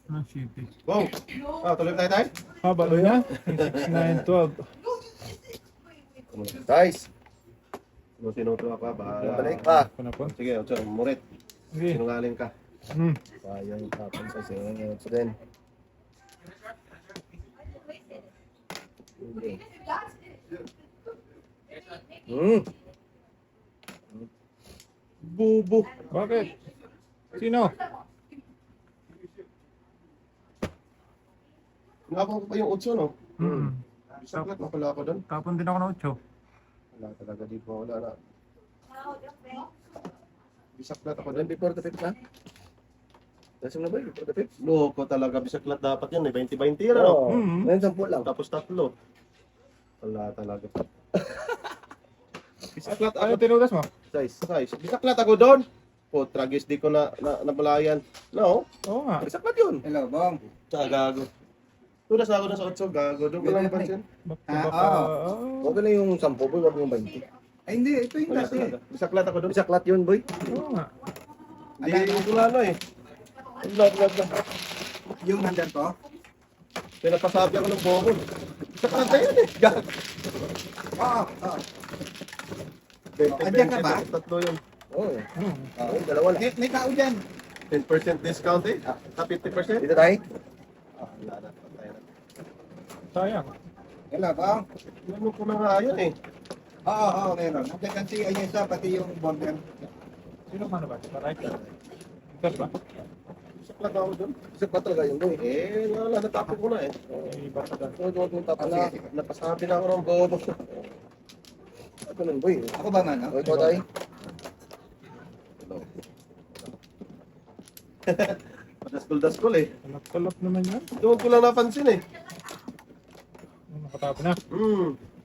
Ng city. Wow! Tuloy tayo. Haba na. 6, 9, 12. Guys, Sinuto ka, bahala. balik pa. Ano po? Sige, Murit. Sige. Sinungaling ka. Sayang tapon kasi so din. Bubo. Bakit? Sino? Nakapang ko pa yung 8, no? Saklat na pala ako doon. Tapon din ako ng 8. Wala talaga dito. Wala na. Bisaklat ako doon. Before the fifth na? Lasing na ba yun? Before the fifth? Loko talaga. Bisaklat dapat yan. 20-20 yan, ano? Oo. Ngayon 10 lang. Tapos 3. Wala talaga. Bisaklat Ano ako. tinugas mo? Size. Bisaklat ako doon. Oh, tragis di ko nabalayan. No? Oo nga. Bisaklat yun. Hello, Bong. Gago. Tunas na ako na sa 8. Gago. Doon ko lang napansin. Okay na yung 10 boy, wag yung 20. Ay, hindi. Ito yung Wala dati. talaga. Bisaklat ako doon. Bisaklat yun boy. Oo nga. Hindi ko lalo eh. Vlog. Yung handa ko. Pinapasabi ako ng bobo. Bisaklat na yun eh. Gago. Oo. 20, Andiyan ka ba? Tatlo yun. Oo. Dalawa lang. May tao dyan. 10% discount eh. 50%. Dito tayo. Wala na. Patay na. Sayang. Hello, Bong. Ano ko na nga yun eh. Oo, meron. Nandiyan kan si Ayesa, pati yung bomber. Sino ka na ba? Taray? Gas ba? Bisaklat ako doon. Bisaklat talaga yun boy. Wala. Natapos ko na eh. May iba pa dyan. Huwag tapon Sige, na. sige. Napasabi na ako ng bobo. Ito nun boy. Ako ba man, no? Ito tayo. Padaskol-daskol eh. Kalap-kalap naman yan. Doon ko lang napansin eh. Nakatapon na.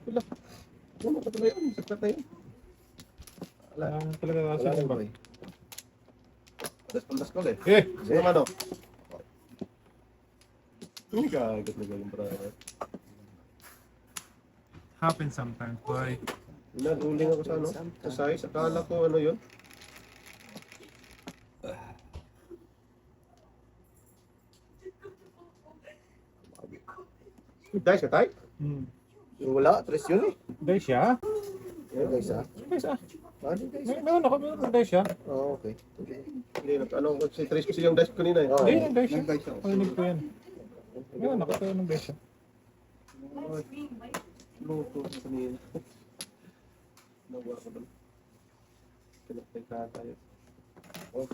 Wala. Ano ka talaga yun? Saklat na yun. Wala talaga kasi Wala yung na bag. boy. Padaskol-daskol eh. Eh! Sino naman o? Hindi ka agad na gawin para. Happens sometimes, boy. Naguling ako sa ano? Sa size. Akala ko ano yun? Dice ka tayo? Yung wala, 3 yun eh. Day siya? Ayun guys ha. Guys ah. Ano guys? Meron ako, meron day siya. Oo, okay. Hindi na. Ano, si Trace kasi yung dice kanina eh. Oo. Hindi, day siya. Nag-guys ako. Palinig ko yan. Meron ako, pero ng day siya. Luto sa kanina. Nawa ko doon. Pinapay ka tayo. Oh.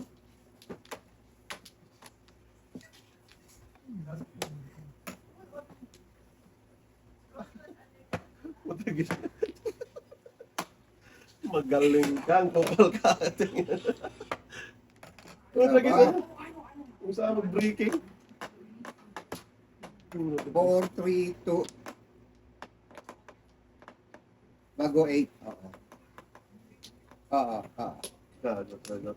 Matagis. Magaling kang kupal ka. Matagis na. Kung saan mag-breaking. 4, 3, 2. Bago 8. Oo. Oo. Gago talaga.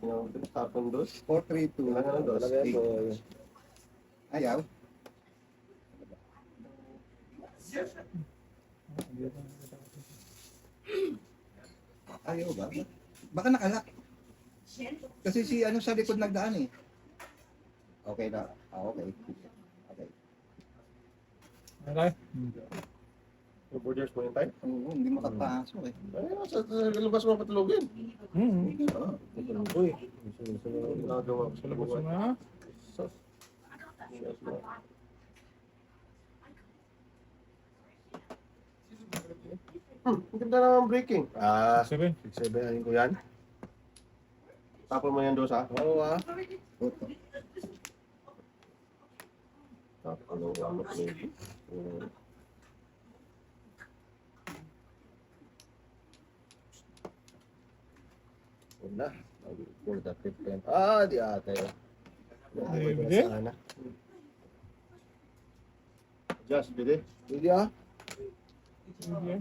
Tapon dos. 4, 3, 2. Wala na dos. Talaga yan boy. Ayaw. Ayaw ba? Baka nakalak. Kasi si ano sa likod nagdaan eh. Okay na. Okay. Okay. Okay? Yung borders mo yung tayo. Oo, hindi makapasok eh. Ay, sa labas mo patulogin. Uy. Ginagawa ko Sa labas mo na. Ang ganda naman breaking. 7. 6-7 ko yan. Tapon mo yan dos ha. Oo ah. Puto. Tapon mo yan. Wala. Pull the 15. Di ate. Hindi. Sana. Just bili. Hindi ah. Sige.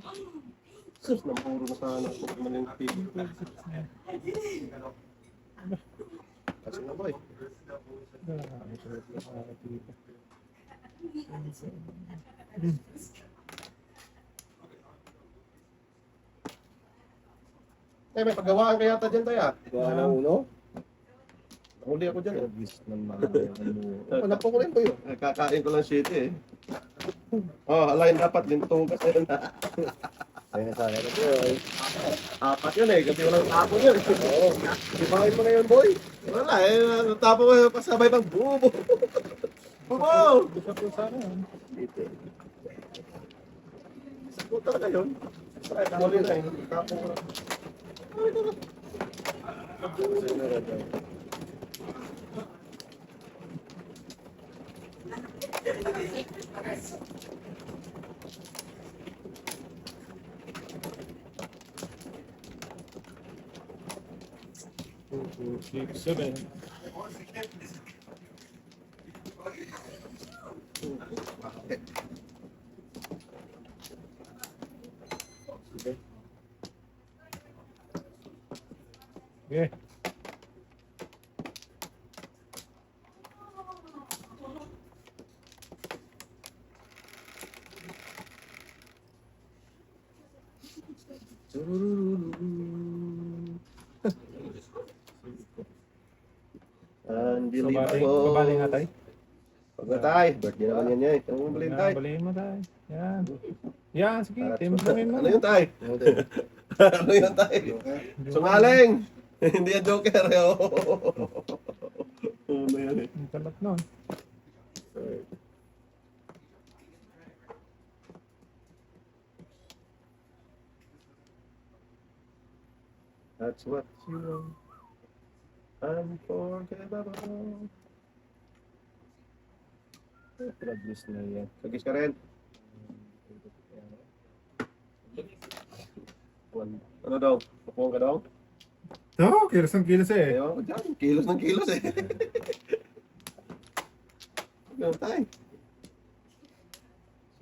Sus, nampuro na sana ako maling pig. Kasi na boy. May paggawaan kaya ta dyan tayo ah. Gawa na uno. Huli ako dyan. Tragis naman. Panapo ko rin po yun. Kakain ko lang shit eh. Oh, alayin dapat linto kasi yun. Ayun na sana. Boy. Apat yun eh, kasi walang tapo yun. Oo. Sipahin mo na yun, boy. Wala eh, tapo ko pasabay pang bubo. Bubo! Isa po sana yun. Dito. Sakot talaga yun. Huli na yun, tapo ko lang. Two, six, seven. Okay. Unbelievable. Babali nga tayo. Pag na tayo, birthday naman yan yan. Ang bumalik tayo. Balihin mo tayo. Yan. Yan, sige. Timbangin mo. Ano yun tayo? Ano yun tayo? Sungaling! Hindi yan joker eh. Ano yan eh. Ang talat nun. That's what you want. Unforgettable. Tragis na yan. Sagis ka rin. Ano daw? Pupuan ka daw? Oo, kilos ng kilos eh. Ayaw, dyan. Kilos ng kilos eh. Ganun tayo.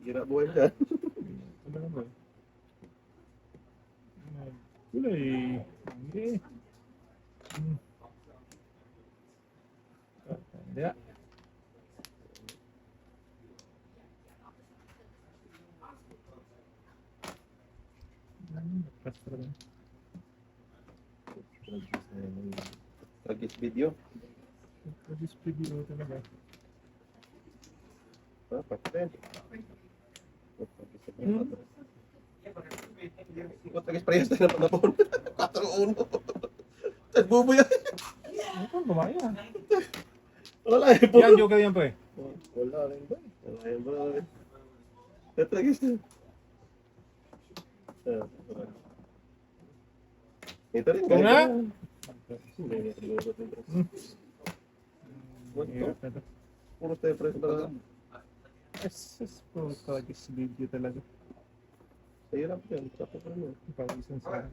Sige na buhay mo dyan. Ano na ba? Gulay. Hindi. Hindi. Tragis na yan. Tragis video. This video talaga. Pati rin. Tragis parehas tayo na panapon. 4-1. Nagbubo yan. Ito, kumaya. Wala eh. Yan, joker yan pa eh. Wala rin ba? Wala yan ba? Tragis na. Ito rin. Ito na? Hirap na to. Puro tayo press na lang. Yes, po, this video talaga. Hirap yan. Sapo pa rin. Pawisan sa...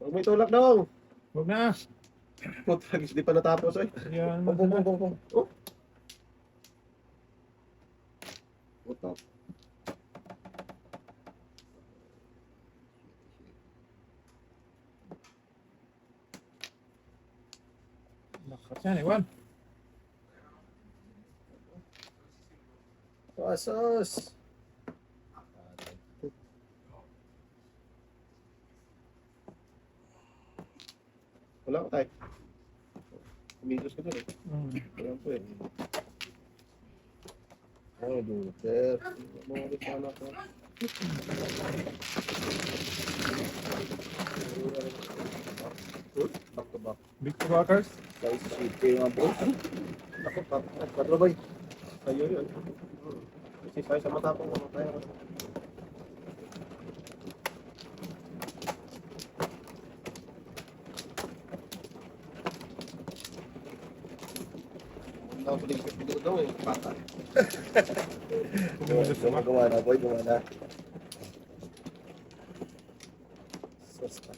Huwag may tulak daw. Huwag na! Tragis, di pa natapos eh. Yan. Pong. Oh. Utak. Nakas yan, Iwan. Pasos. Wala ko tayo. Kumilos ka dun eh. Wala ko eh. Ay, Luther. Mga ulit sana ko. Back to back. Big Walkers. Guys, city mga boy. Ako, patro boy. Sa'yo yun. Kasi tayo sa matapang ko. Tayo. Ang nabuling sa pido daw eh. Patay. Gumana boy, gumana. Sus pa.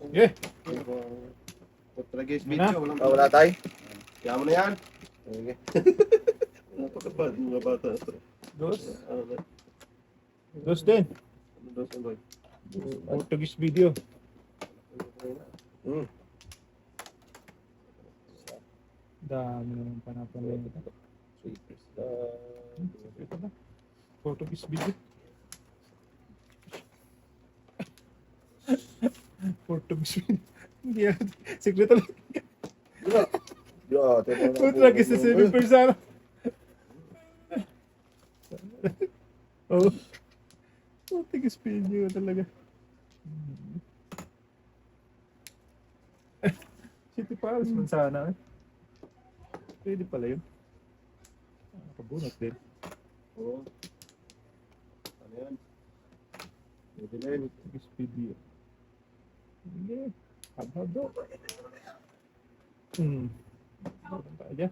Yeah. Tragis video. Walang Wala tayo. Kaya mo na yan. Okay. Napakabad mga bata. Dos. Ano na? Dos din. Ano daw sa boy? Portuguese video. Hmm. Dami naman panapanood. Ito na. Portuguese video. Portuguese video. Hindi yan. Secret lang. Portuguese na 7%. Oh. Portuguese video talaga. City Palace man sana eh. Pwede pala yun. Nakabunot din. Oo. Ano yan? Pwede na yun. Portuguese video. Hindi. Habado. Meron pa aja.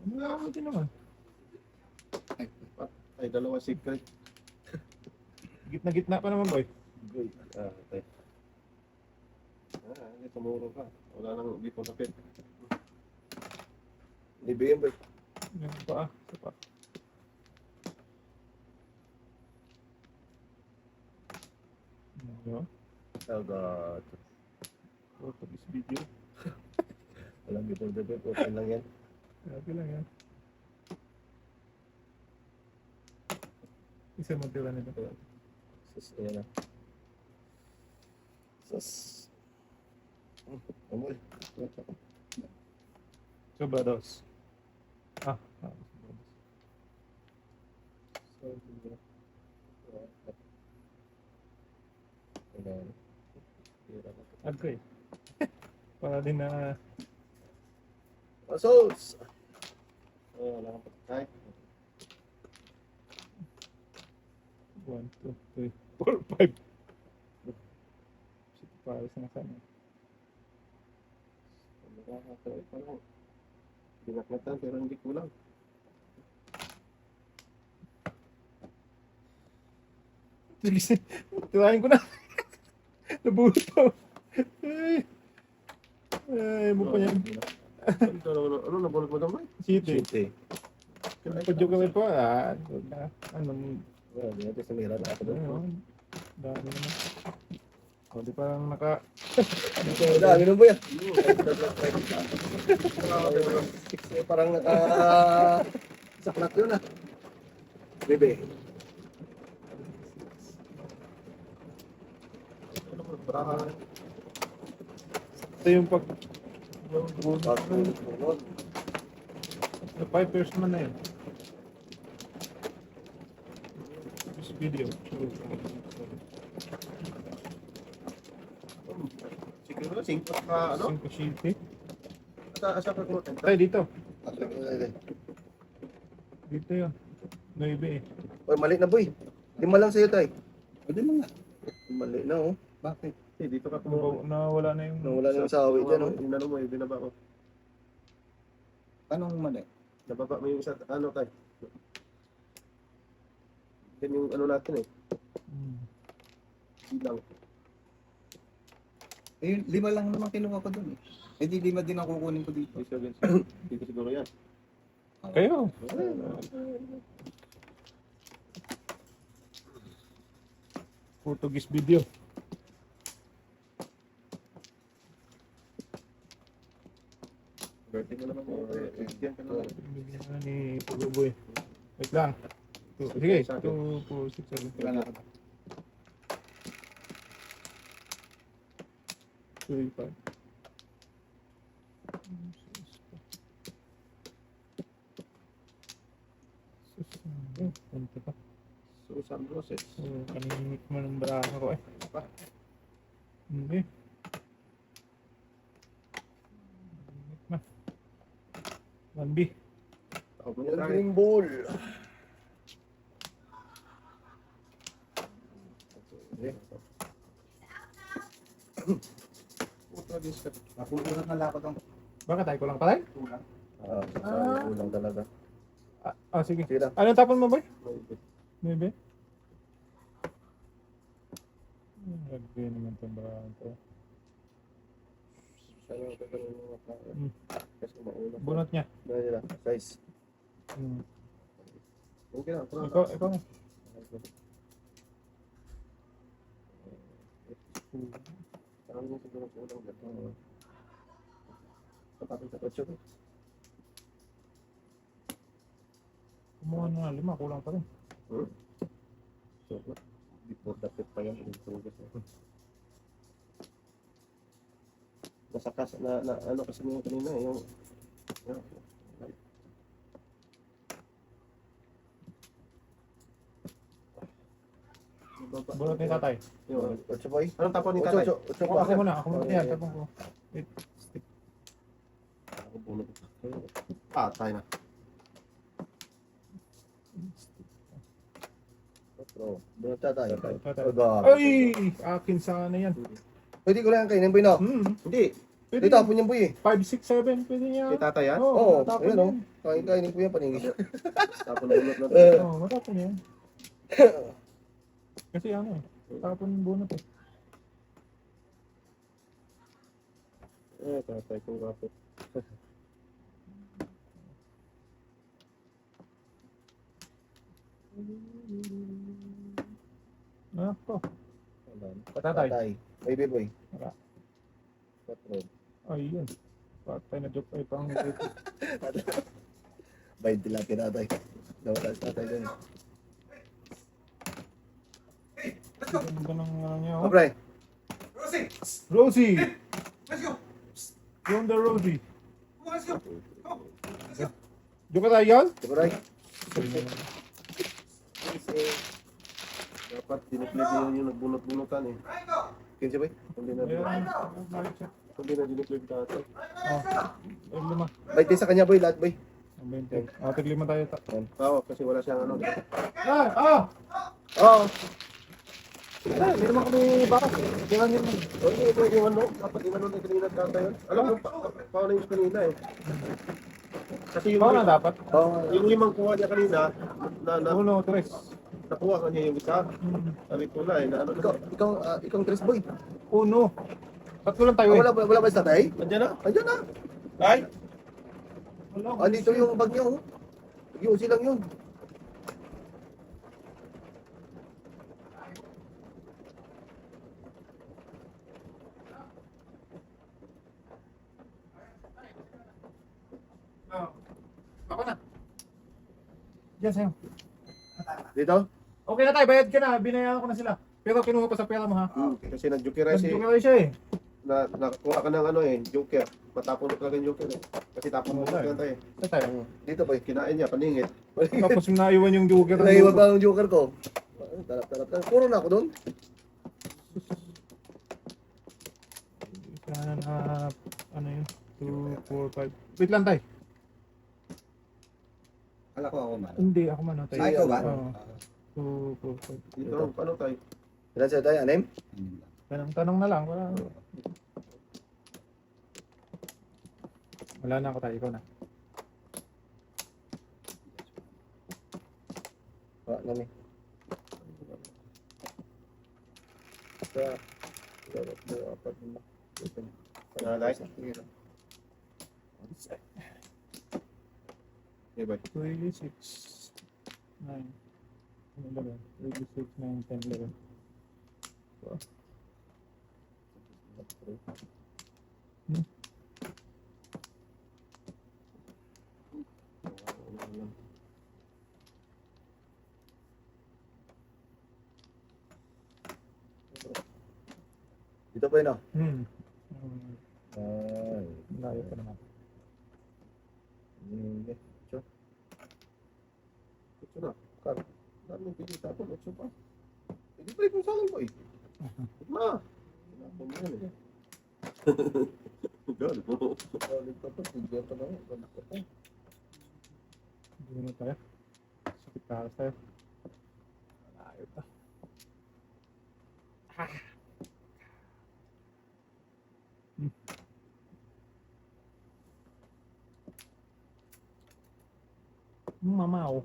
Ano din naman? Ay, dalawa secret. Gitna-gitna pa naman boy. Good. Okay. Hindi tumuro ka. Wala nang di po tapit. Ibigyan ba? Yan pa ah. Isa pa. Ano? Oh God. Portuguese video. Walang bito-bito. Okay lang yan. Grabe lang yan. Isa mo tira nito. Sus, ayan na. Sus. Amoy. Sobrados. Ah. Okay. Para din na Assaults! Wala kang pagkakay. 1, 2, 3, 4, 5. Sige, para sa nasaan. Nakakatawa pa lang. Binaklatan pero hindi kulang. Tirahin ko na. Nabuhot pa. Ay, mo pa yan. Ano nabulog mo damay? City. City. Padyo kami po. Anong Well, di natin sumira na ako doon. ayun. Dami naman. O, di parang naka... Dami nun ba yan? Parang naka... Saklat yun ah. Bebe. Ito yung pag... Sunod. 5 years naman na yun. This video. Siguro, 5 ka, ano? 5 city. Asa ka kuro? Tayo dito. Oy, Dito yun. 9 eh. mali na boy. 5 lang sa'yo tay. Pwede mo nga. Mali na oh. Bakit? Dito ka kumuha. Nawala na yung... Nawala na yung sawi dyan oh. Inano mo, binaba mo. Anong mali? Nababa mo yung isa, ano tayo? Yan yung ano natin eh. Silang. Eh, 5 lang naman kinuha ko dun eh. Eh di 5 din ang kukunin ko dito. Dito siguro yan. Kayo. Portuguese video. Birthday mo naman mo. Yan ka naman. Bigyan na ni Puluboy. Wait lang. Sige, 2, 4, 6, 7. Wala na. 3, 5. Punta pa. Susan Roses. Kanimik mo ng braso ko eh. Hindi. Kanimik na. 1B. Ako mo niya tayo. Green ball. Portuguese ka. Napupulat na lakot ang Bakit tayo ko lang pala? kulang. Kulang talaga. Sige. Sige lang. Anong tapon mo boy? 9B? Rugby naman itong braso to. Sayang ka ng mga tao. Kasi maulang. Bunot niya. Dahil nila, size. Okay na. Ikaw. Parang yung siguro kulang dyan. tapos sa Otso. Kumuha na nga 5, kulang pa rin. So, before the pit pa yan. Nasakas na ano kasi mo kanina yung Bunot ni tatay. yung Otso boy. anong tapon ni Otso, tatay? otso. Otso Ako, pa. ako muna. Ako muna. Yan, tapong ko. Wait. Stick. Ako bunot. Patay na. Otso. Bunot tatay. Tatay. Aga. Ay! Akin sana yan. Pwede ko lang kainin boy no? Hindi. Pwede. Dito tapon yung boy eh. 5, 6, 7. Pwede niya. Kay tatay yan? Oo, matapon ayun yan. oh. Kainin ko yan paningis. Tapon bunot na. Oo, matapon yan. Kasi ano eh. Tapon bunot eh. Tatay kong kapit. Ako. Patatay. Tatay. Baby boy. Wala. Otso. Ay, yun. Patay na joke. Ay, pang Bay tilapia tatay. Nawala si tatay dun. Ganda ng ano niya. Oh, Oh. pre. Rosie! Let's go! Yung the Rosie. Come on, let's go! Joke ka tayo yan? Diba ray? Dapat diniplit niyo yung nagbunot-bunutan eh. Kinsi boy? Hindi na Ayan. hindi na diniplit tatay. Oh. 5. Bay din sa kanya boy lahat boy. Ang 20. Tig 5 tayo. Oo, kasi wala siyang ano. Ah! Oo. Hindi naman kami bakas. Kailan yun. Hindi, yung ano, dapat yung ano na kanina tatay yun. Alam mo, paano yung kanina eh. Kasi yung, Paano dapat? Oo. yung 5 kuha niya kanina, na 1, 3. nakuha ka niya yung isa. Sabi ko na eh, na ano. Ikaw Tres boy. 1. Tatlo lang tayo eh. Wala ba si tatay? Andiyan na? Andiyan na. Ay! Ah, dito yung bag niya oh. Yung lang yun. Ako na. Diyan sa'yo. Dito? Okay na tayo, bayad ka na. Binayaran ko na sila. Pero kinuha pa sa pera mo ha. Kasi nag-joker si, Nag-joke siya eh. nakakuha ka ng ano eh, joker. Matapon talaga yung joker eh. Kasi tapon mo Wala ka tayo. Saan tayo? Dito boy. Kinain niya, paningit. Tapos naiwan yung joker. Naiwan ba ang joker ko? Tarap. Puro na ako doon. Sana na, ano yun? 2, 4, 5. Wait lang tayo. Kala ko ako man. Hindi, ako man tayo. Ay, ikaw ba? Oo. 2, 4, 5. Dito, paano tayo? Ilan sa'yo tayo? Anim? Tanong na lang. Wala na ako tayo. Ikaw na. Wala nami. Isa. Dalawa, dalawa, apat, lima. Panalay? Okay, bye. 36, 9, 11, 36, 9, 10, 11. Dito pa yun oh. Ay. Layo pa naman. Okay. Ito na. Karo. Dami pili tapon. Ito pa. Hindi pa rin sa akin ko eh. Ma! Tinapon mo yan eh. Gano'n mo. Solid pa to. Tigyan pa na. Solid pa to. Hindi na tayo. Sakit karas tayo. Layo pa. Mamaw.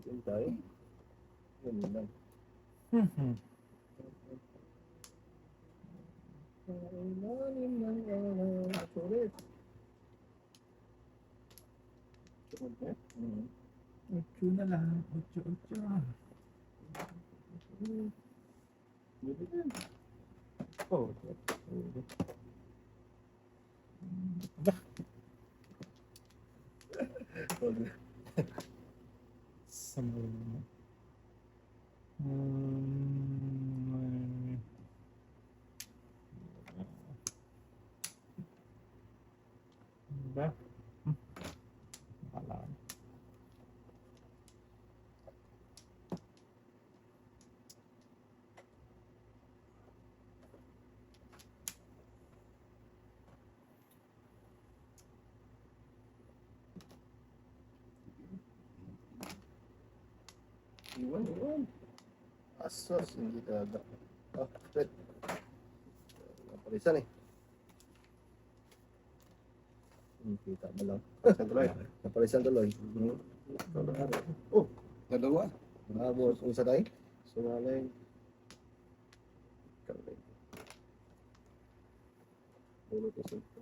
Yun tayo. Yun lang. Ocho na lang. Ocho. Oh. Sama. Ba? Wala. Iwan. Asas, hindi talaga. Ah, Fred. Napalisan eh. Kita mo lang. Sa tuloy. Napalisan tuloy. Oh, Dalawa. Nabot kung isa tayo. sumaling. Bunot yung sulto.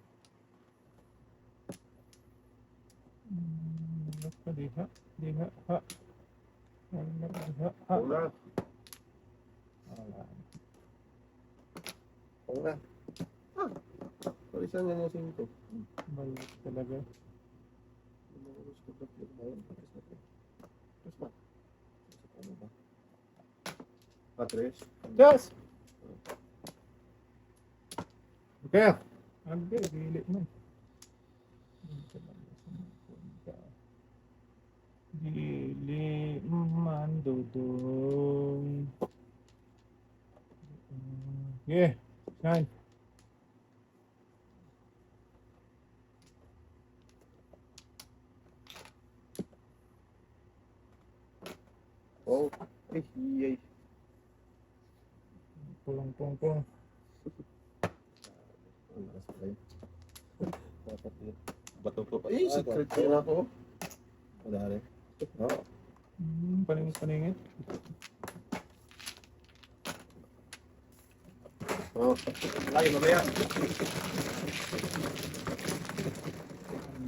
Diha. Ha. Wala. Wala. Oo na. Palisan niya yung sulto. Balik talaga. Patres. Yes! Okay. Agay, dili mo. Dili man dudong. Yeah, nine. Oh, Ay, yay. Pulong. ang lakas pala yun. Bato to. Ay, secret ko na ako. Wala rin. Oo. Paningit. Oh, ay, mamaya.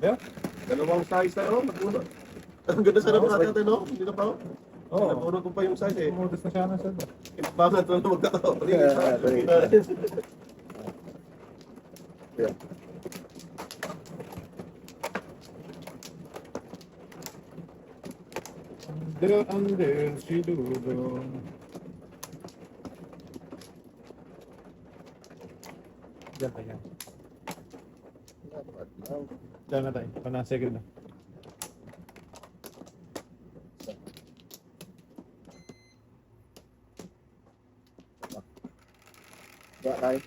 Ano? Dalawang size na, oh. Napunod. Ang ganda sa labas natin, no? Hindi na pa, oh. Oo. Napunod ko pa yung size, eh. Modus na siya na sa Kinabangan to na magkataon. Yeah. Under, si Dudong. Diyan tayo. Diyan na tayo. Panasegil na. Ba, tayo.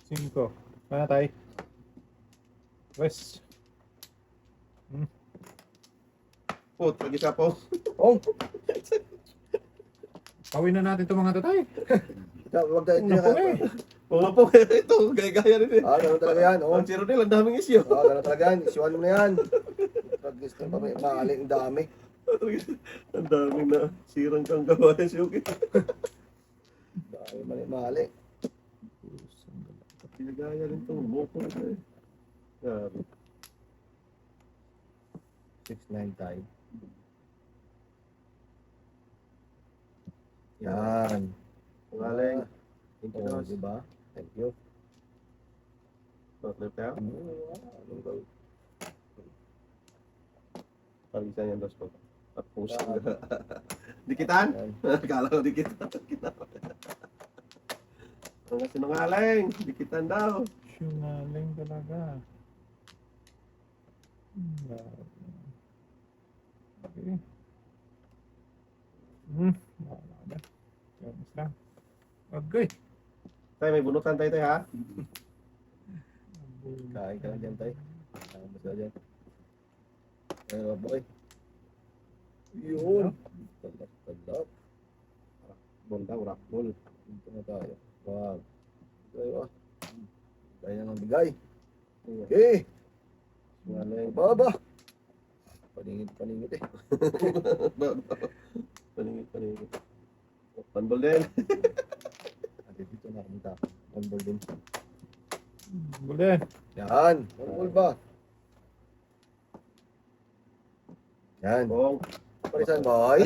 5. Pana tayo. West. Oh, lagi sa po. Oh, Pawin na natin itong mga tatay. wag tayo. Una po eh. Oo nga po, ito, gaya-gaya rin, eh. Ah, ganun talaga yan. Oh. Ang zero nil, ang daming issue. Ah, ganun talaga yan. Isuan mo na yan. Pag gusto pa may maali, ang dami. Ang daming na sirang kang gawa yan, Shuki. Dami mali. Pinagaya rin itong buko na, eh. Grabe. 6-9 tayo. Yan. Pangaling. Thank you, Oh, Dos. diba? Thank you. Not left out. Anong gawin? Palisan yan, Dos. Tapos. Dikitan? Yan. Kala ko dikitan. Ang sinungaling. Dikitan daw. Syunaling talaga. Okay. Wala na. Tapos lang. Okay. Tay, may bunutan tayo, ha? Kain ka lang dyan, tay. Kain mo sila dyan. Ayun, boy. Yun. Talap. Bunda, urakbol. Dito na tayo. Wag. Tayo ah. Tayo na ng bigay. Okay. Sinungaling. Baba. Paningit eh. Paningit. Panbol din. Ate, dito na kumita. One ball din. Bule. Yan. One ball ba? Yan. Bong. Parisan, boy.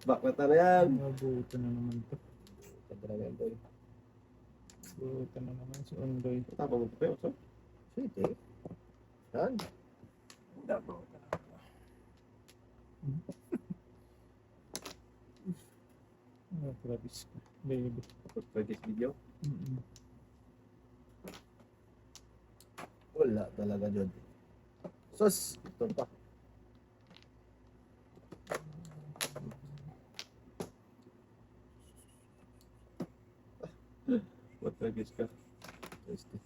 Baklat na yan. Nabutan na naman to. Ganda na yan, boy. Butan na naman si Ondoy. Tapang mo pa yun. So. Sweet, eh. Yan. Ah, Travis. Baby. For this video. Wala talaga dyan. Sus, ito pa. What for this ka? Tasty.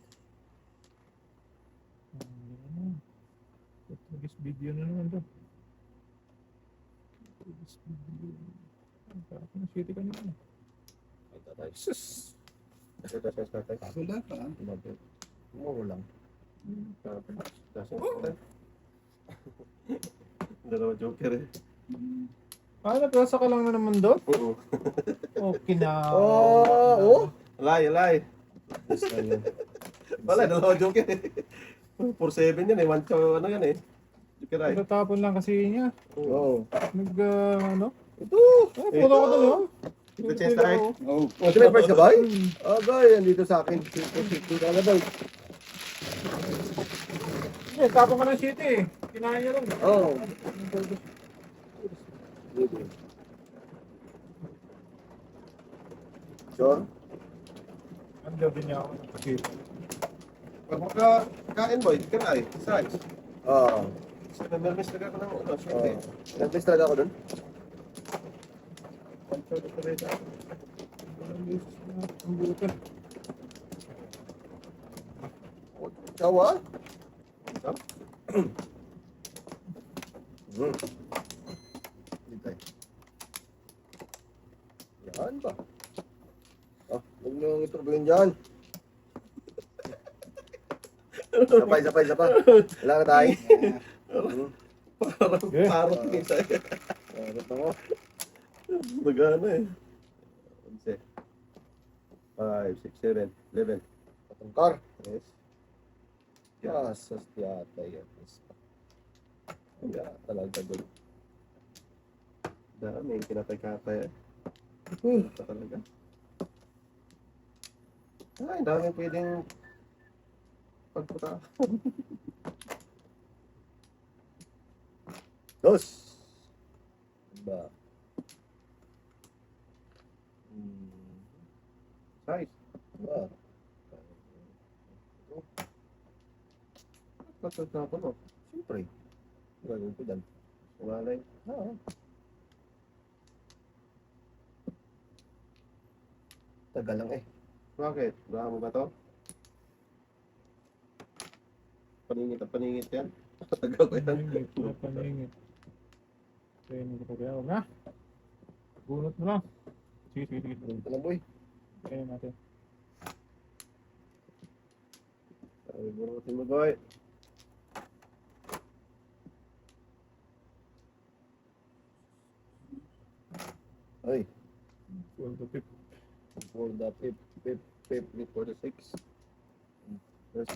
Travis video na naman to. Travis video. Parang na shitty kanina. Ay, tatay. Sus! Kasi tas tatay. Wala pa. Tumabit. Muro lang. Dalawa joker eh. Ah, nagkasa ka lang na naman doon? Oo. Okay na. Oh! Alay, alay. Yes, ayun. Wala, dalawa joker eh. 4-7 yan eh. One chow, ano yan eh. Joker ay. Tatapon lang kasi niya. Oo. Ano? Ito! Pulo ko doon, oh. Ito, chest ay. Oh. Oh, di ba first ka, boy? Oh, boy, andito sa akin. Sito ka na, boy. Eh, tapon ka ng shitty eh. Kinain niya lang. Oh. Sure? Ang gabi niya ako ng shitty. Pag maka kain boy, joker ay. Size. Oo. So, namermis na ka ng ano, Oo. short eh. Nag-miss talaga ako dun. One chow joker ay. Ang butan. Sawa? Isa? Dito. Yan ba? Oh, huwag nyo yung iturbuhin dyan. Sapay. Wala na tayo. Parang isa eh. Ano mo? Magana eh. 11, 5, 6, 7, 11. Patungkar. Yes. Kasas yata yan. Wala talaga doon. Dami yung kinatay-katay eh. Ito talaga. Ay, dami pwedeng pagputa. Dos! Diba? Size. Diba? Patod na ako no. Siyempre. Gagawin ko dyan. Umalay. Oo. Tagal lang eh. Bakit? Baka mo ba to? Paningit at paningit yan. Tagal ko yan. Paningit. Kaya hindi ko kaya. Huwag na. Bunot mo lang. Sige. Ito na, boy. Kaya natin. Sabi burutin mo boy. Ay. For the tip. For the pip. For the 6. Yes.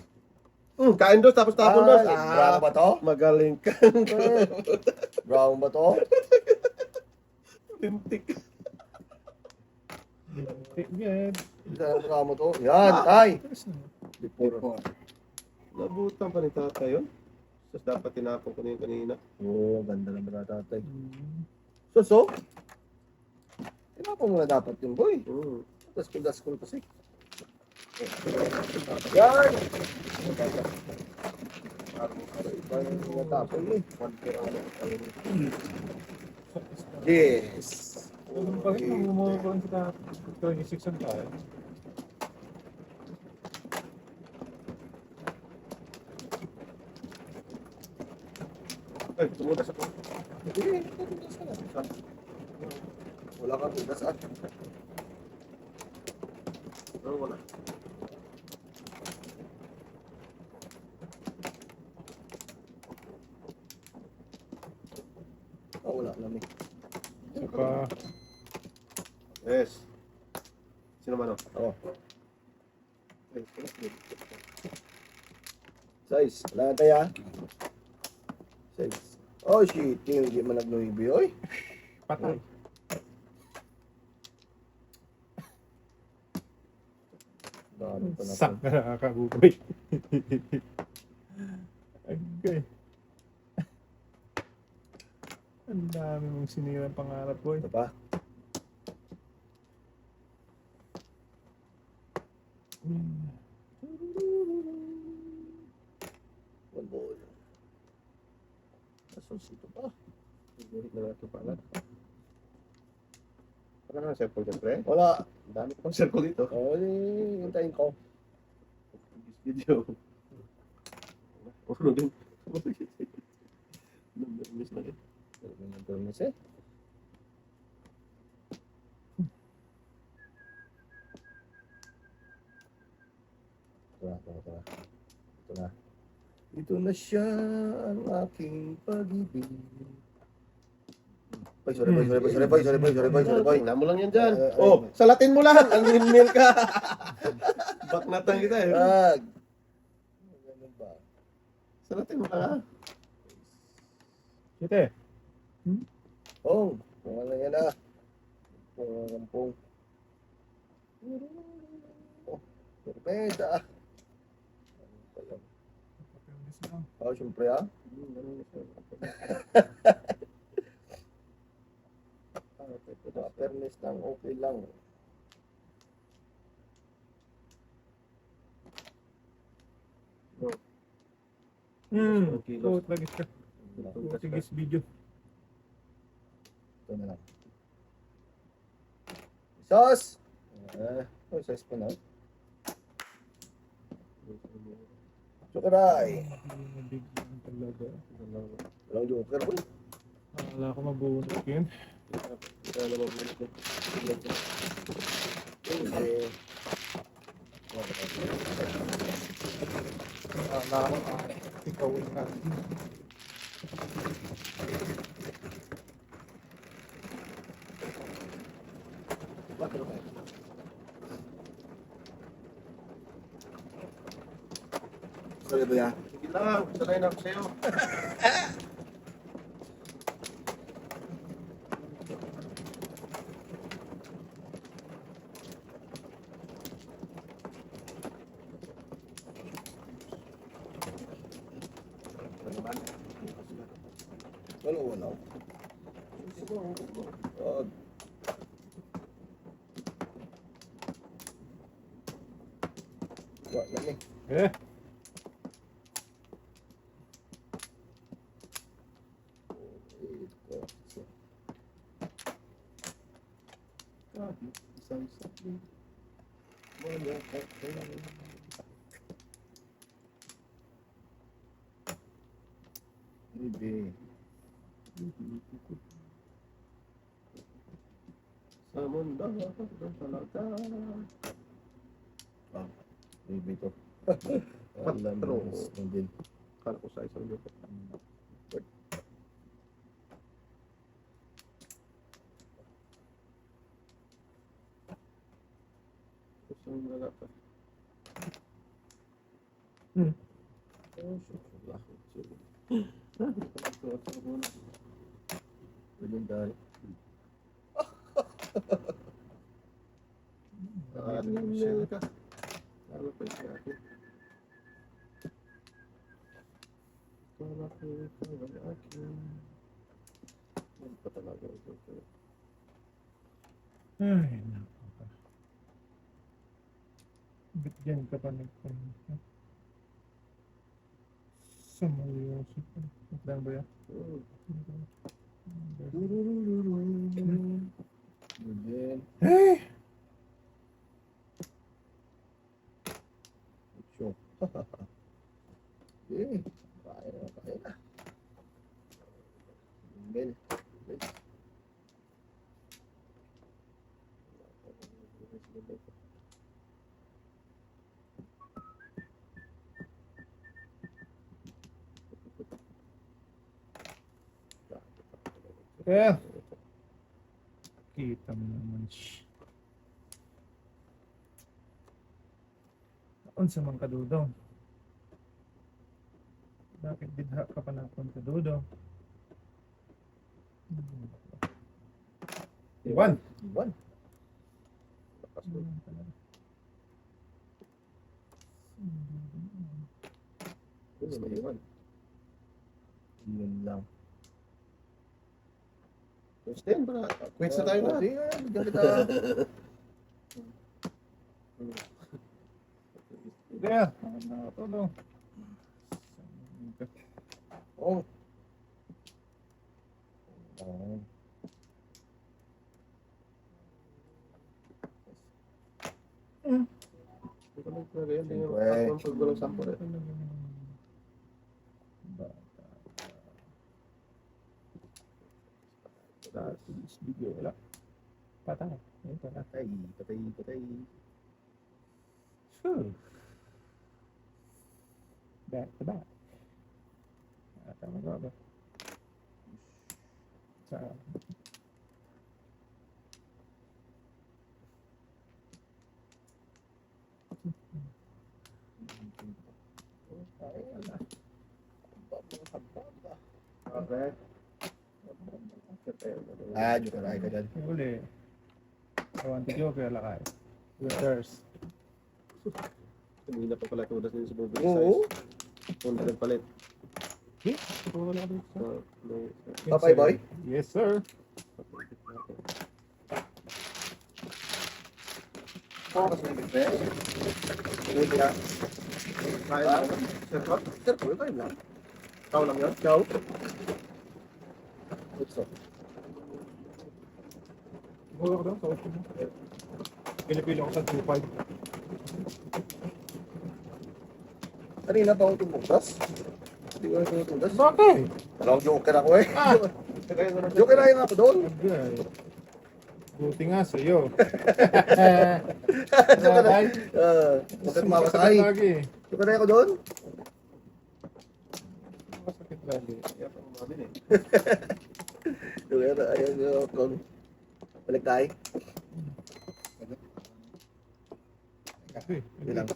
Kain dos tapos tapon dos. Brown ba to? Magaling ka. Brown ba to? Lintik. Yan. Saan ang mo to? Yan, tay! Before. Nabutan pa ni tata yun. Tapos dapat tinapon ko na yun kanina. Oo, ganda ng mga tatay. So? Tinapon mo na dapat yun, boy. Tapos kudas-kul kasi. Yan! Iba yung natapon eh. Yes! Bakit mo pa rin kita 26 ang tayo? Ay, tumudas ako. Hindi, kudas ka na. Wala kang kudas at. Wala. Wala lang eh. Pa, Yes. Sino man o? Oo. Size. Wala na tayo ah. Size. Oh, shit. Hindi man nag-Nuibi, oy. Patay. Dami pa na Sak na nakakabuboy. Okay. Ang dami mong sinirang pangarap, boy. Ito pa. One ball. Asos ito pa. Iburit na natin pala. Wala nga circle dyan, pre. Wala. Ang dami ko pang circle dito. Oh, hintayin ko. This video. Puro din. Miss na rin. Ang permis eh. Tara. Ito na. Ito na siya ang aking pag-ibig. Ay, sorry boy. Tingnan mo lang yan dyan. Ay, Oh, salatin mo lang. Ang windmill ka. Baknatan kita eh. Wag. Ganun ba? Salatin mo lang ha. Siyete. Oh, kung ano yan ah. Pong. Oh, torpeda. Oh, syempre ah. Fairness lang, okay lang. Tuot lagi ka. Tigis video. Ito na lang. Sos! Oh, sos pa na. Sukaray! Bigyan talaga. Walang joker ko. Akala ko mabunot yun. Akala ko ikaw na. Sorry ba yan? Sige lang. Sanay na ako sa'yo. Wala. Wag. Wag na ni. Eh, Bibi. Sa mundo talaga. Bibi to. Patro. Hindi. Kala ko sa isang lupa. Isang lalaki. Oh, syukurlah. Legendary. Windmill ka. Ano pa yung akin? Kala ko ikaw ay akin. Ano pa talaga ito? ay, naku ka. Ba't dyan ka pa nagpunta? Sa Malyoso pa. Magdaan ba yan? Good. Eh! Sure. Eh, kaya na. Bel. Eh! Kita mo naman siya. Unsa man ka dudong? Bakit bidha ka pa na punta dudong? Iwan. Iwan. Lakas mo. Yun, may iwan. Yun lang. Tapos din, para quits na tayo na. Hindi, bigyan kita. Kaya, nakatulong. Oh. Oh. Hindi ko lang talaga yan. Hindi yung Siyempre. tatlong paggulang sampo rin. Tapos, bigyo, wala. Patay. Ayun pala. Patay. Sure. Back to back. Tama ba? Sa... Ay, wala. Okay. Ah, joke lang ka dyan. Uli. Ewan ti Joker lakay. Reverse. Hindi na pa pala tulas din sa bubig Oo. size. Punta rin palit. Wala dito. So, Papay boy? Yes, sir. Oo, kasi may bigre. Hindi ka. Kaya Ah. lang. Circle? Circle, kayo lang. Tao lang yun? Ciao. Gusto. Wala ko daw. Sa ocho mo. Pinipili ko sa 2.5. Kanina pa ako tumutas. Hindi ko na tumutas. Bakit? Alam, joker ako eh. Ah! Joker na yun ako doon. Agay. Buti nga sa'yo. Joker na. Bakay? Huwag ka tumamatay. Lagi. Joker na ako doon. Masakit lagi. Kaya pa umabin eh. Joker na. Ayun yung kon. Balik tayo. Yun lang.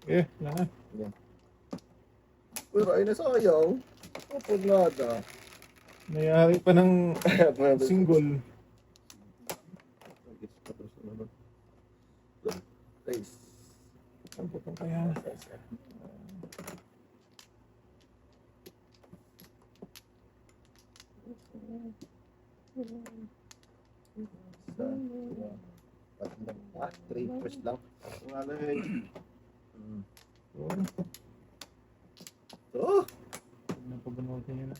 Eh, na. Pero ay nasayang. Kapag nada. Mayari pa ng single. Guys. Saan po kaya? Ah, 3 first lang. Wala eh. Oh! Napabunutin yun na.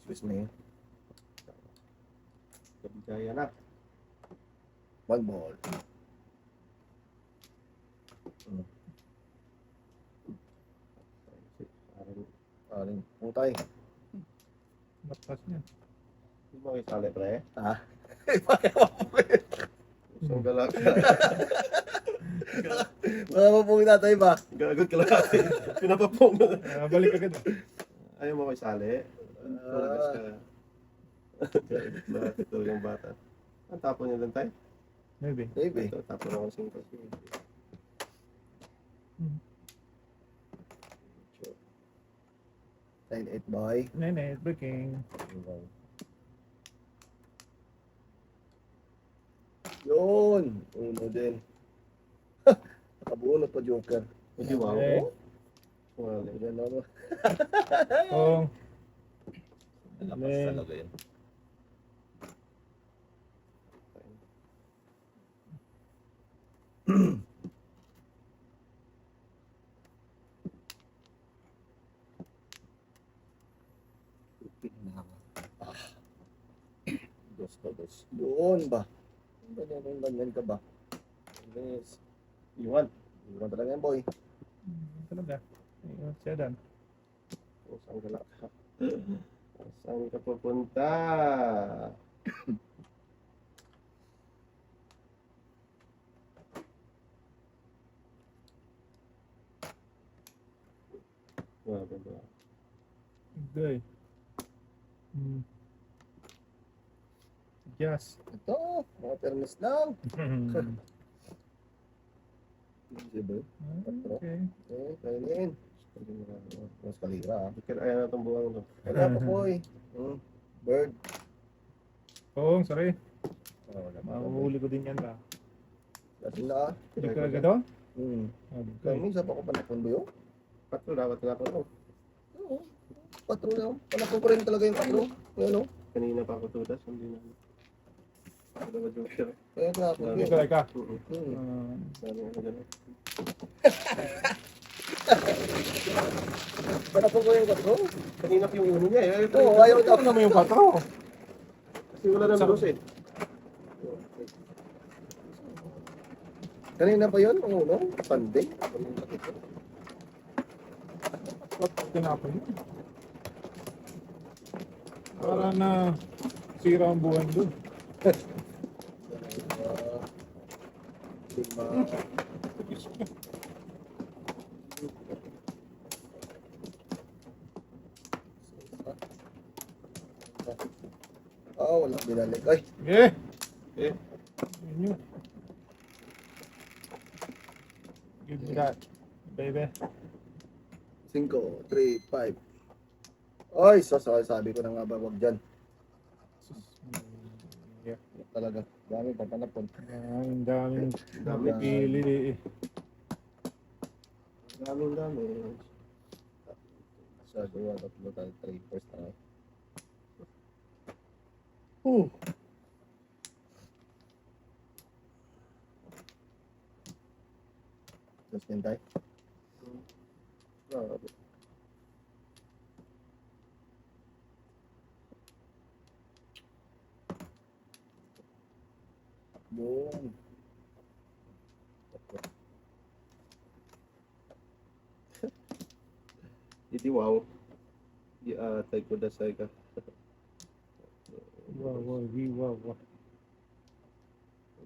Swiss na yun. Kabigaya na. One ball. Aling putay. Matpas niya. Hindi mo kayo sali, pre. Ha? Isang galak. Wala pa pong tatay ba? Gagod ka lang ate. Pinapapong mo. Balik agad. Ayaw mo kayo sali. Talagas ka. Bakit talagang bata. Ang tapo niya lang tayo. Maybe. Maybe. Ito, tapo na ako 5. Line 8 boy. Nene, breaking. Yun. Uno din. Nakabunot pa Joker. Hindi wow. Eh. Wala. Yan ano. Kung Lakas talaga yun. Dos. Doon ba? Ganyan ka ba? Yes. Iwan. Iwan talaga yan, boy. talaga. Ayun, siya dan. Saan galak ka? Saan ka pupunta? Wala ba? Okay. Yes. Ito, mga permis lang. Visible. Okay. Kainin. Mas kalira. Kaya na itong buwang ito. Wala pa po eh. Bird. Oo, sorry. Wala pa. Mahuhuli ko din yan ba? Latin na. Hindi ka agad doon? Kaya minsan pa ko pa napundo yun. Patro, dapat tinapon ko. Oo. Patro na. Panakon ko rin talaga yung patro. Yan o. Kanina pa ako tudas, hindi na. Ano ba joke siya? Kaya tinapon ko Ikaw, yun. ikaw. Sabi ako gano'n. Panakon ko yung patro. Kanina pa yung uno niya eh. Oo, ayaw daw. Ano mo yung patro? Kasi wala nang dos eh. Kanina pa yun? Oo, no? Panding. Ba't tinapon yun? Para na sira ang buwan doon. Walang binalik. Ay, Eh! Eh, Yun yun. Give me that, baby. 5, 3, 5. Ay, sabi ko na nga ba, wag dyan. Yeah. Talaga, dami pa panapon. Ang daming Dami. napipili eh. dami. Sa 2, 3, 3, first na. Just in time. Grabe. Boom. Iti wow. Di atay ko dasay ka. Wow.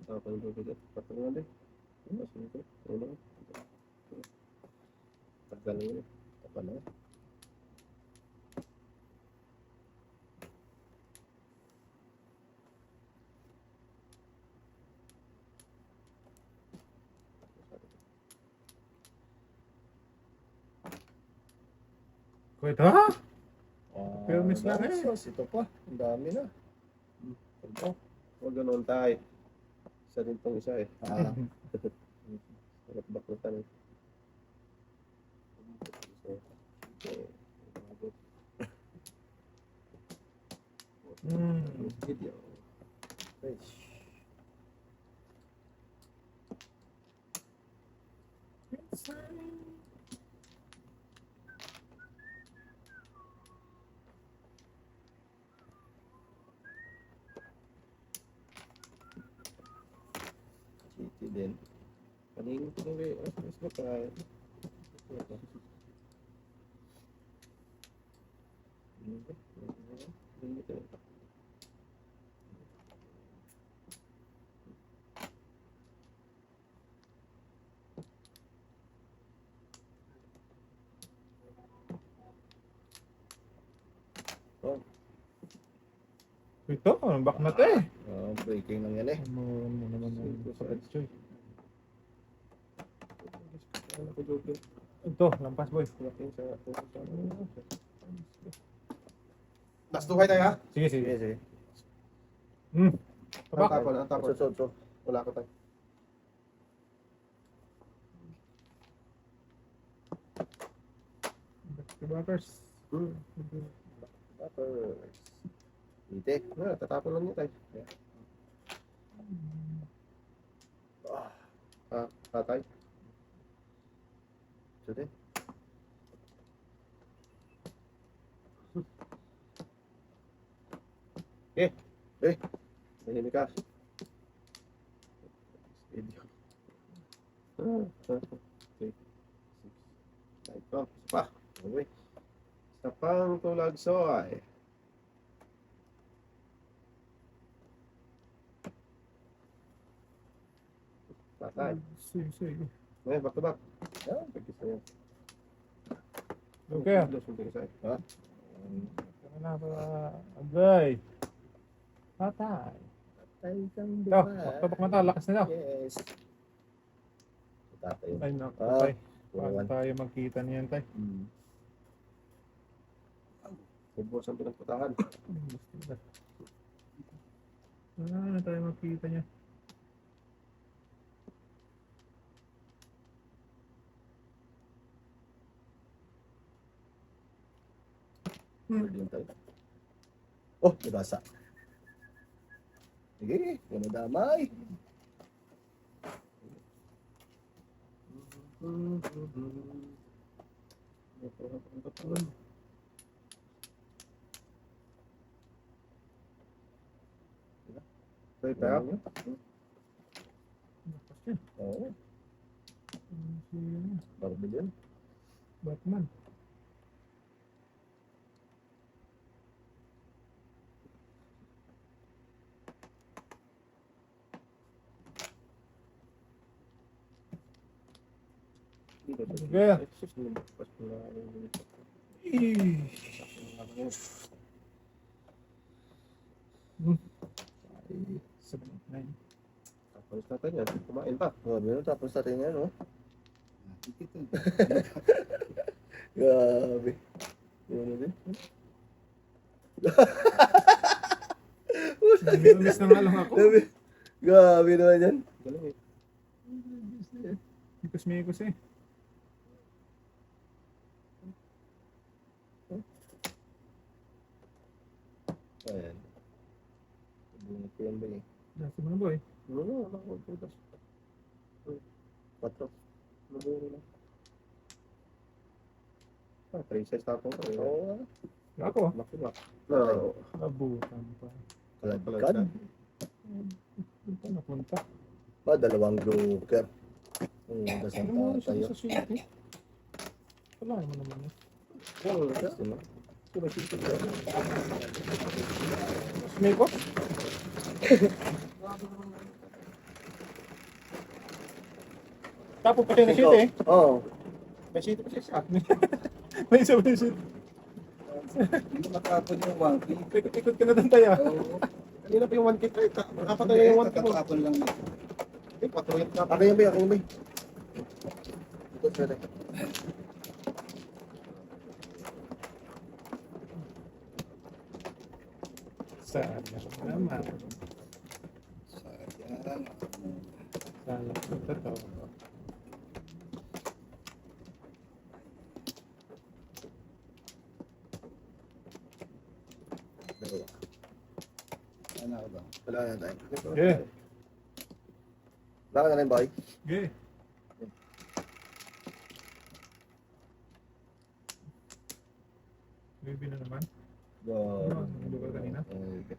Tapos ko bigat. Patungan din. Pasunod ko. Ano? Tagal na yun. Tagal na. Wait, ha? Pero miss lang eh. Ito pa, ang dami na. Ito. Huwag ganoon tayo. Isa din tong isa eh. Sarap baklutan eh. Video. City din. Kanina ko nung mas makain. Ito, back na to eh. Breaking lang yan eh. Ano naman ang sakit choy. Ito, lampas boy. Last two tayo ha? Sige. Sige. Ang Tabak. tapon, ang tapon. So. Wala ko tayo. Tabakers. Tapos. Ite. Tatapon lang niya tayo. Tatay. Sige. Nahimik ka. Video. Okay. Ito, isa pa. Okay. Isa pang tulagsoy. Patay. Sige. Ngayon, back to back. Yan. Pag-isa yan. Okay. Dos yung pag-isa. Ano na ba? Agay. Patay. Tayo kang Ito, tabak na to. Lakas na to. Yes. tatay. Ay, naku, Ah, tay. Paano Wawan. tayo magkita niyan, tay? Ubos ang pinagputangan. Paano tayo magkita niyan? Pwede yung tayo. Oh, nabasa. Sige, wala damay. Pwede tayo? Lakas yan. Oo, Si Barbie yun. Batman. Sige. Ay, 7-9. Tapos natin yan. Kumain pa. grabe yun. Tapos natin yan, oh. Ito. Grabe. Yun na din. Namiss na nga lang ako. Grabe. Grabe naman yan. Galing eh. Mikos-mikos eh. Ayan. Bunot ko yan ba eh. Dati mga boy. Ano na, ako putas. 4. Naburo na. 3 size tapos ko. Oo. Ako. Laki na. No. Abutan pa. Kalagkad. Doon pa napunta. Ba, 2 joker. Das Ano ang mo siya tayo. sa city? Wala mo naman eh. Gusto mo? Mas may ko? Tapo pa siya na city eh. Oo. May city pa siya sa akin. May isa pa yung city. Hindi matapon yung wangki. Ikot ka na doon tayo. Oo. Kanina pa yung 1K tayo. Apat na yung 1K mo. Kakatapon lang yun. Eh, 4 yung tapos. Akin yung bay, akin yung bay. Ito, pwede. Sayang naman. Sayang. Sayang sa totoo. Dalawa. Ano ba? Wala na tayo. Okay. Wala ka na rin, boy. Okay. Baby na naman. Ano, ano ba kanina? Okay.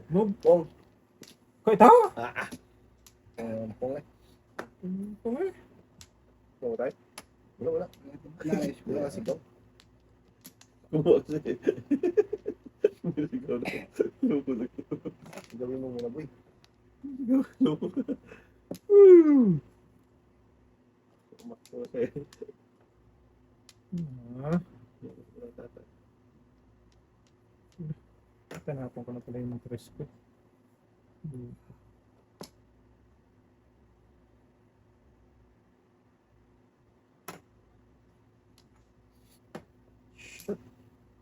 Move. Pong. Kau tahu? Pong eh. Pungay. Go tayo. Wala, wala. Nice. Wala kasi ikaw. Kumuha kasi. Ikaw na. Loko na. Gawin mo muna, boy. Loko ka. Umakto kasi. Ah, tanapon ko na pala yung tres ko.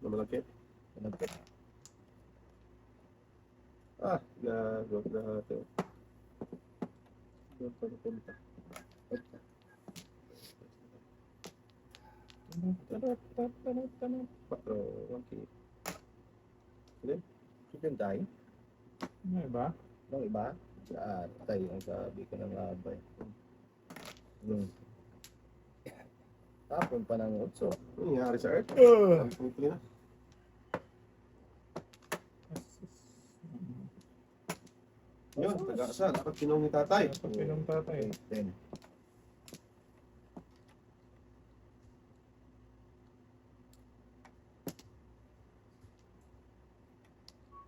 Namalaki. Malagkit. Ah, gago na ito. Doon pa napunta. Patro, 1K. Chicken tayo. Ano ba? Nung iba? Saan? Tayo ang sabi ko ng abay. Tapon pa ng utso. Ano nangyari sa Earth? Ah, Ang puti na. Nag-aasal. Dapat pinong ni tatay. Dapat pinong tatay. 10.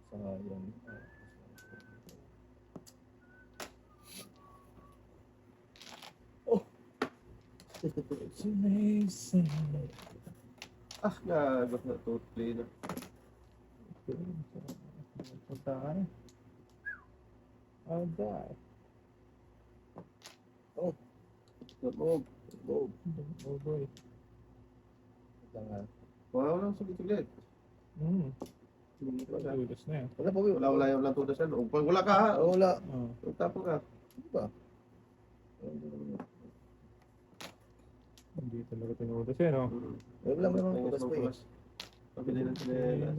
Sayang. It's amazing. Ah, nagot na totally na. Punta ka na. I'll die. Move. Bob. Oh boy. Wala lang sulit-sulit. Tulos na yan. Wala po yun. Wala yung lang tudasan. Pag wala ka ha, Wala. tapos ka. Diba? Hindi talaga tinulos yan, no? Wala mo naman tugas po eh. Pabili ng sinelas.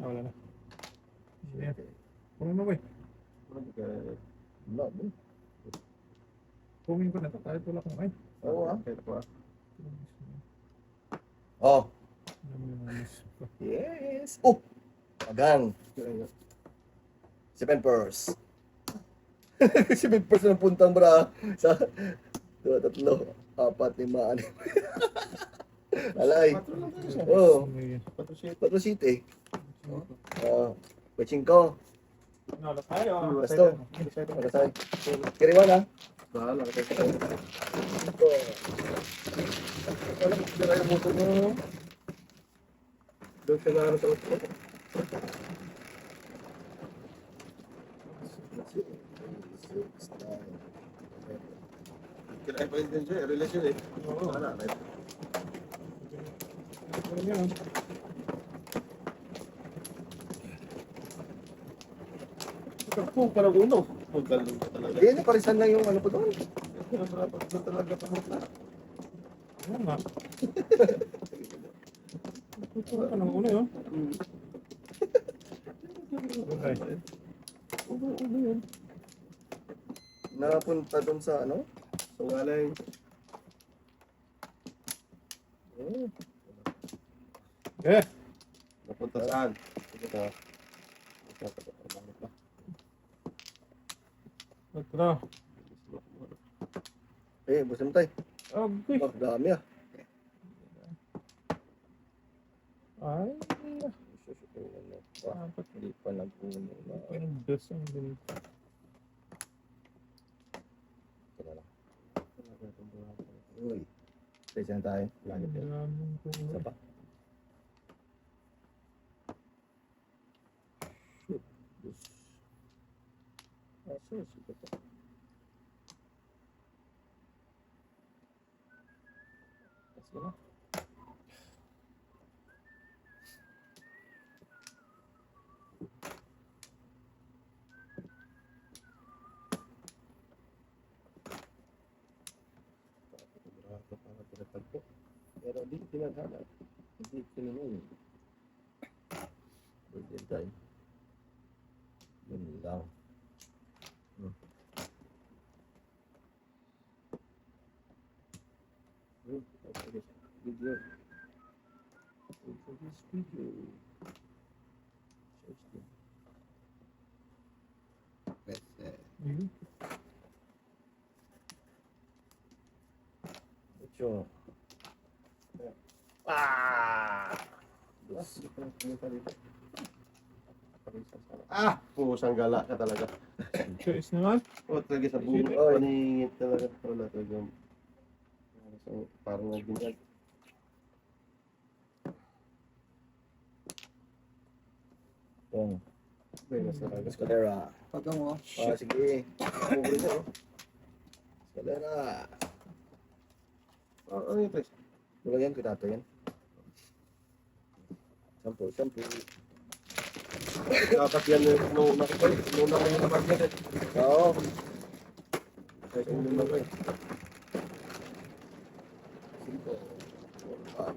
Wala na. Yan. Kunin mo, boy. Wala po. Kunin ko na ito kahit wala kong ay. Oo ah. Kahit pa. Oh. Yes. Oh. Agang. 7 purse. 7 purse ng puntang bra. Sa 2, 3, 4, 5, 6. Alay. Oh. Patrosite. Pachinko. Wala tayo. Basto. Wala tayo. Kiriwan ah. Bahala ka. Wala ko sila yung motor mo. Doon siya na sa utpo. Kailangan pa rin din siya, relasyon eh. Oo. Wala na. Kunin yan, oh. Kung parang uno. Ang galing ka talaga. Hindi, naparisan lang yung ano po doon. Doon talaga pamunta. Oo nga. Tuturo ka ng ulo, yun. Okay. Uno yun. Napunta doon sa ano? So galing. Eh! Napunta saan? Ito. Eh, busan mo tayo. Agoy. Oh, dami ah. Ay. Dapat hindi pa nagpuno na. Ang dos ang ganito. Teka lang. Uy. Stay na tayo. Lagi tayo. Daming Isa kulo. pa. Asus, ito pa. Kasi na. Pero di tinadhana. Hindi tinanong. Birthday time. Yun lang. Video. For this video. Search them. Ayun. Ito. Ah! Ah! Pusang gala ka talaga. Choice naman. O talaga sa bunga. Oy. Paningit talaga. Wala talaga. Parang nagbinyag. Yung Venus talaga. escalera. Pagka mo, Ah, sige. Mugri ko. Escalera. Ano yung tres? Wala yan, kinato yan. Sampo, sampo. Dapat yan nung nakapal. Nung nakapal niya. Oo. Kahit nung nakapal. Simpo. Ah,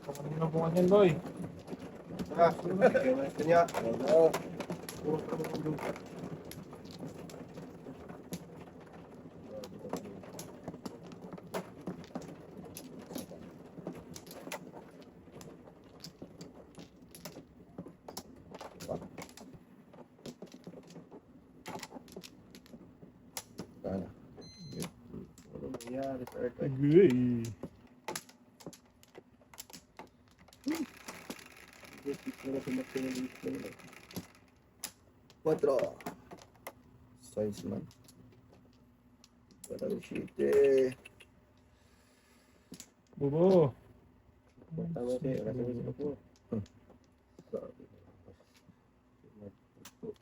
Kumain na bunga yan, boy. Tara, kanya. oo. Kala. Ano nangyari sa Earth? Agay. Quatro. Size man. Quatro, siete. Bobo. Tama siya, kasi gusto ko.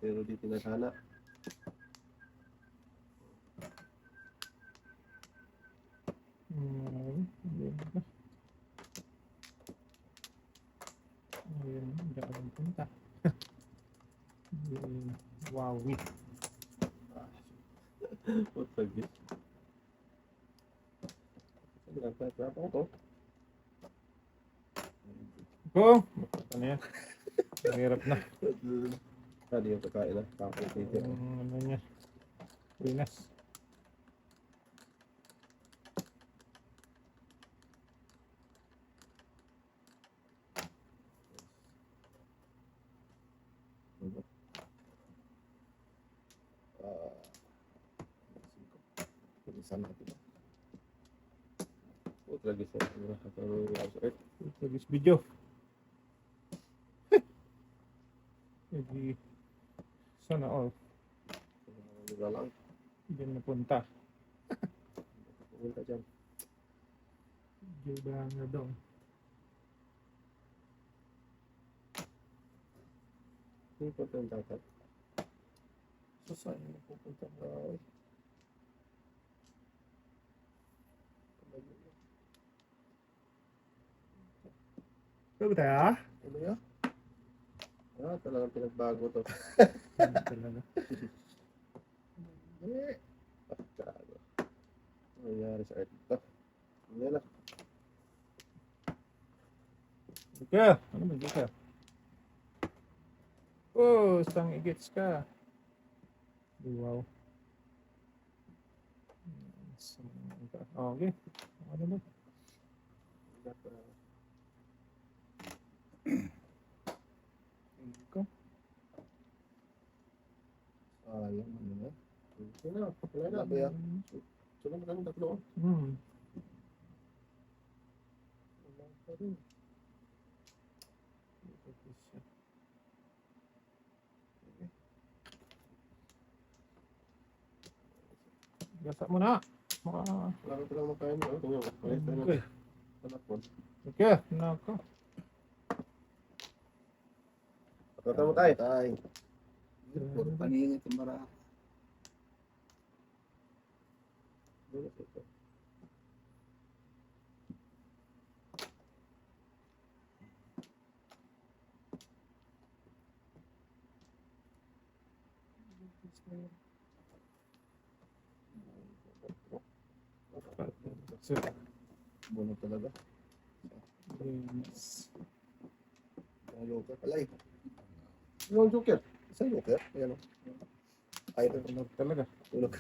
Pero dito na sana. Ayun, hindi ako punta. Wow. What the fuck? Nagpa-trap ako. Go! Ano yan? Mahirap na. Tadi yung kakain na. Tapos dito. Yung ano niya. Pinas. Pilisan natin. What lagi sa Earth? Ito this video. Hindi. Sana all. Wala lang. Diyan napunta. Pumunta dyan. Diba nga daw. Hindi po ito yung dapat. So, saan yung pupunta na? Ano ba tayo? Ano yan? Ah, talagang pinagbago to. Ano talaga? Gago. Ano nangyari sa Earth ito? Ano na? Ika! Ano ba ika? Oh, sang igits ka. Wow. Okay. Ano ba? Ika. Sayang, ano na? Sino? Wala na. Wala ba yan? Sunod na kami tatlo. Hmm. Wala pa rin. Gasa mo na. Maka... Wala ka lang makain mo. Ito yung palis tayo Okay. ng telefon. Okay. Nako. Patata mo tayo. Tay. Puro paningit yung mara. So, Buno talaga. yes. Ang joker pala eh. Yung joker. Isang joker? Ayan o. Ay, ito. Talaga. Tulog.